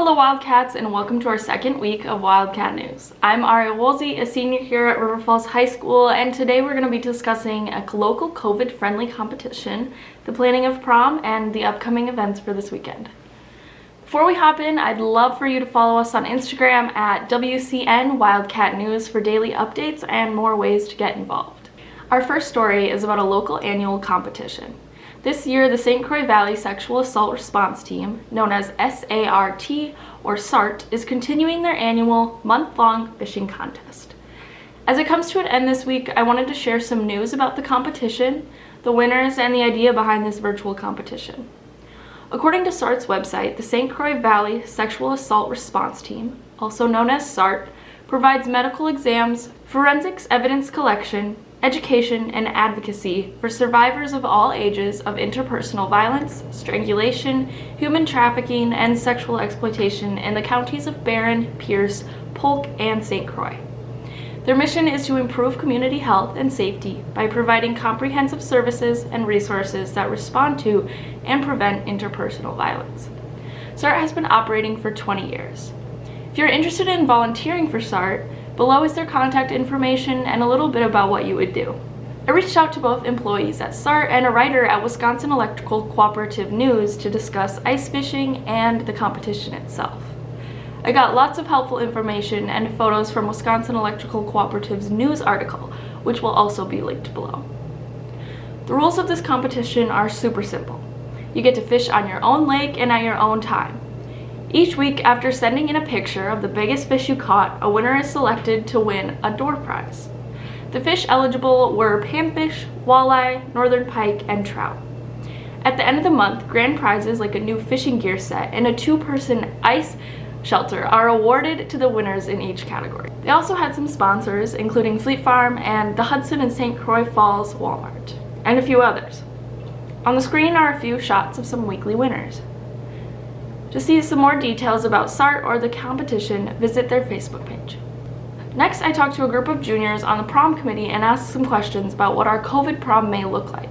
Hello Wildcats, and welcome to our second week of Wildcat News. I'm Aria Woolsey, a senior here at River Falls High School, and today we're going to be discussing a local COVID-friendly competition, the planning of prom, and the upcoming events for this weekend. Before we hop in, I'd love for you to follow us on Instagram at WCN Wildcat News for daily updates and more ways to get involved. Our first story is about a local annual competition. This year, the St. Croix Valley Sexual Assault Response Team, known as SART or SART, is continuing their annual month-long fishing contest. As it comes to an end this week, I wanted to share some news about the competition, the winners, and the idea behind this virtual competition. According to SART's website, the St. Croix Valley Sexual Assault Response Team, also known as SART, provides medical exams, forensics evidence collection, education, and advocacy for survivors of all ages of interpersonal violence, strangulation, human trafficking, and sexual exploitation in the counties of Barron, Pierce, Polk, and St. Croix. Their mission is to improve community health and safety by providing comprehensive services and resources that respond to and prevent interpersonal violence. SART has been operating for 20 years. If you're interested in volunteering for SART, below is their contact information and a little bit about what you would do. I reached out to both employees at SART and a writer at Wisconsin Electrical Cooperative News to discuss ice fishing and the competition itself. I got lots of helpful information and photos from Wisconsin Electrical Cooperative's news article, which will also be linked below. The rules of this competition are super simple. You get to fish on your own lake and at your own time. Each week, after sending in a picture of the biggest fish you caught, a winner is selected to win a door prize. The fish eligible were panfish, walleye, northern pike, and trout. At the end of the month, grand prizes like a new fishing gear set and a 2-person ice shelter are awarded to the winners in each category. They also had some sponsors, including Fleet Farm and the Hudson and St. Croix Falls Walmart, and a few others. On the screen are a few shots of some weekly winners. To see some more details about SART or the competition, visit their Facebook page. Next, I talked to a group of juniors on the Prom Committee and asked some questions about what our COVID prom may look like.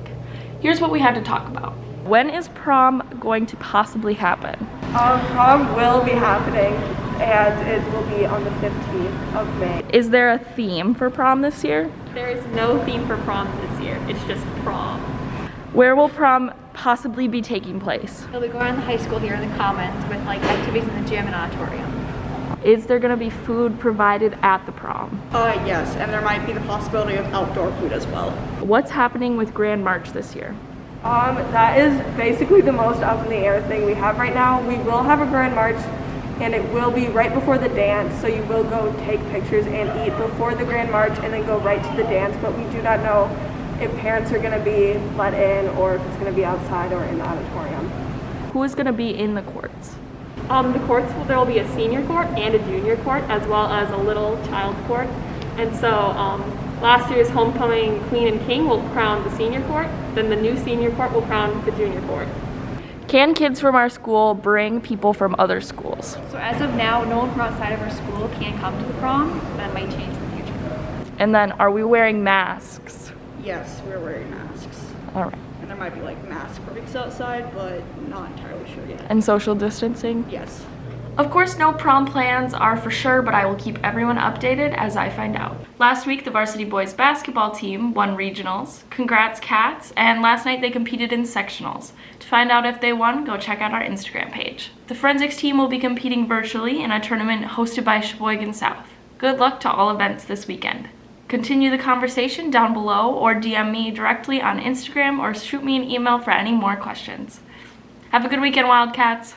Here's what we had to talk about. When is prom going to possibly happen? Prom will be happening, and it will be on the 15th of May. Is there a theme for prom this year? There is no theme for prom this year. It's just prom. Where will prom possibly be taking place? It'll be going on the high school here in the Commons with like activities in the gym and auditorium. Is there going to be food provided at the prom? Yes, and there might be the possibility of outdoor food as well. What's happening with Grand March this year? That is basically the most up in the air thing we have right now. We will have a Grand March, and it will be right before the dance, so you will go take pictures and eat before the Grand March and then go right to the dance, but we do not know if parents are going to be let in or if it's going to be outside or in the auditorium. Who is going to be in the courts? The courts, there will be a senior court and a junior court, as well as a little child's court. And so last year's homecoming queen and king will crown the senior court, then the new senior court will crown the junior court. Can kids from our school bring people from other schools? So as of now, no one from outside of our school can come to the prom. That might change in the future. And then, are we wearing masks? Yes, we're wearing masks. All right. And there might be like mask breaks outside, but not entirely sure yet. And social distancing? Yes. Of course, no prom plans are for sure, but I will keep everyone updated as I find out. Last week, the varsity boys basketball team won regionals. Congrats, Cats. And last night, they competed in sectionals. To find out if they won, go check out our Instagram page. The forensics team will be competing virtually in a tournament hosted by Sheboygan South. Good luck to all events this weekend. Continue the conversation down below or DM me directly on Instagram or shoot me an email for any more questions. Have a good weekend, Wildcats!